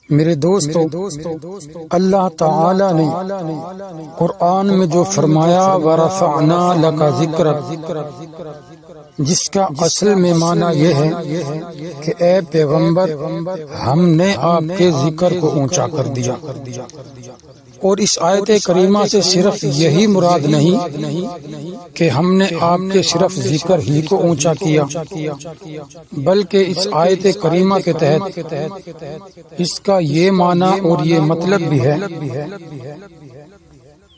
میرے دوستو، اللہ تعالی نے قرآن میں جو فرمایا وَرَفَعْنَا لَكَ ذِكْرَكَ، جس کا اصل میں معنی یہ ہے کہ اے پیغمبر ہم نے آپ کے ذکر کو اونچا کر دیا۔ اور اس آیت کریمہ سے صرف یہی مراد نہیں کہ ہم نے آپ کے صرف ذکر ہی کو اونچا کیا، بلکہ اس آیت کریمہ کے تحت اس کا یہ معنی اور یہ مطلب بھی ہے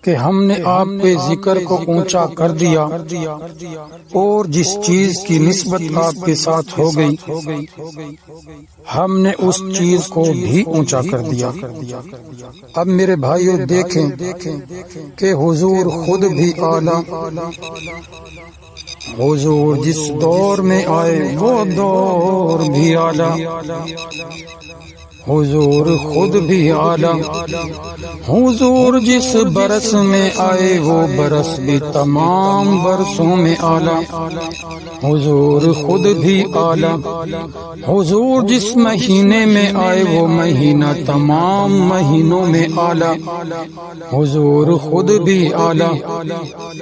کہ ہم نے آپ کے ذکر کو اونچا کر دیا، اور جس چیز کی نسبت آپ کے ساتھ ہو گئی ہم نے اس چیز کو بھی اونچا کر دیا۔ اب میرے بھائیوں دیکھیں کہ حضور خود بھی اعلیٰ، حضور جس دور میں آئے وہ دور بھی اعلیٰ، حضور خود بھی اعلیٰ، حضور جس برس میں آئے وہ برس بھی تمام برسوں میں اعلیٰ، حضور خود بھی اعلیٰ، حضور جس مہینے میں آئے وہ مہینہ تمام مہینوں میں اعلیٰ، حضور خود بھی اعلیٰ،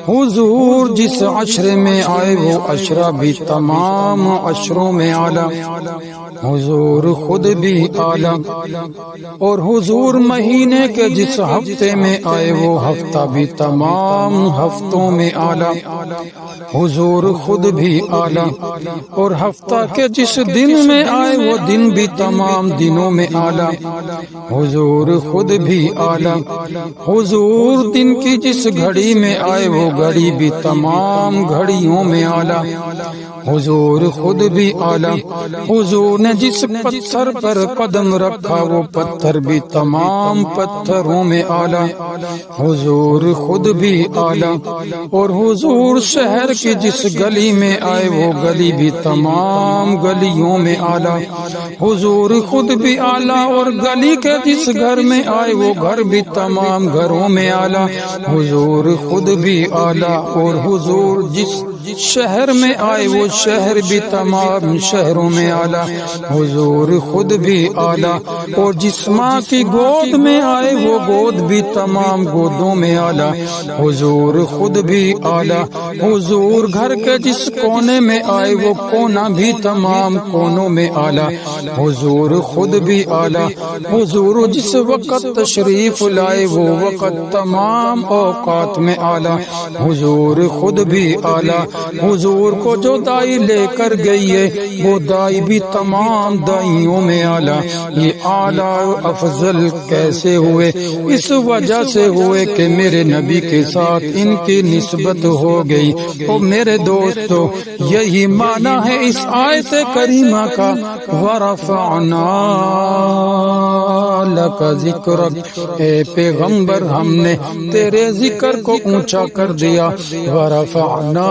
حضور جس عشرے میں آئے وہ عشرہ بھی تمام عشروں میں اعلیٰ، حضور خود بھی اعلیٰ، اور حضور مہینے کے جس ہفتے میں آئے وہ ہفتہ بھی تمام ہفتوں میں اعلیٰ، حضور خود بھی اعلیٰ، اور ہفتہ کے جس دن میں آئے وہ دن بھی تمام دنوں میں اعلیٰ، حضور خود بھی اعلیٰ، حضور دن کی جس گھڑی میں آئے وہ گھڑی بھی تمام گھڑیوں میں اعلیٰ، حضور خود بھی اعلیٰ، حضور نے جس پتھر پر قدم رکھا وہ پتھر بھی تمام پتھروں میں اعلیٰ، حضور خود بھی اعلیٰ، اور حضور شہر کی جس گلی میں آئے وہ گلی بھی تمام گلیوں میں اعلیٰ، حضور خود بھی اعلیٰ، اور گلی کے جس گھر میں آئے وہ گھر بھی تمام گھروں میں اعلیٰ، حضور خود بھی اعلیٰ، اور حضور جس شہر میں آئے وہ شہر بھی تمام شہروں میں اعلیٰ، حضور خود بھی اعلیٰ، اور جس ماں کی گود میں آئے وہ گود بھی تمام گودوں میں اعلیٰ، حضور خود بھی اعلیٰ، حضور گھر کے جس کونے میں آئے وہ کونا بھی تمام کونوں میں اعلیٰ، حضور خود بھی اعلیٰ، حضور جس وقت تشریف لائے وہ وقت تمام اوقات میں اعلیٰ، حضور خود بھی اعلیٰ، حضور کو جو دائی لے کر گئی ہے وہ دائی بھی تمام دائیوں میں اعلیٰ۔ یہ اعلیٰ افضل کیسے ہوئے؟ اس وجہ سے ہوئے کہ میرے نبی کے ساتھ ان کی نسبت ہو گئی۔ تو میرے دوستو یہی معنی ہے اس آیت کریمہ کا وَرَفَعْنَا لَكَ ذِكْرَكَ، اے پیغمبر ہم نے تیرے ذکر کو اونچا کر دیا، وَرَفَعْنَا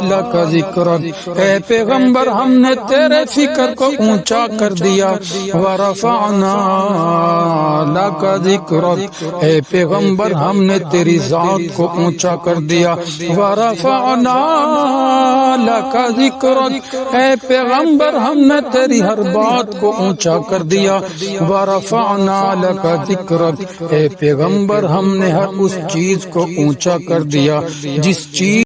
لَكَ ذِكْرَكَ، اے پیغمبر ہم نے تیرے فکر کو اونچا کر دیا، وَرَفَعْنَا لَكَ ذِكْرَكَ، اے پیغمبر ہم نے تیری ذات کو اونچا کر دیا، وَرَفَعْنَا لَكَ ذِكْرَكَ، اے پیغمبر ہم نے تیری ہر بات کو اونچا کر دیا، وَرَفَعْنَا لَكَ ذِكْرَكَ، اے پیغمبر ہم نے ہر اس چیز کو اونچا کر دیا جس چیز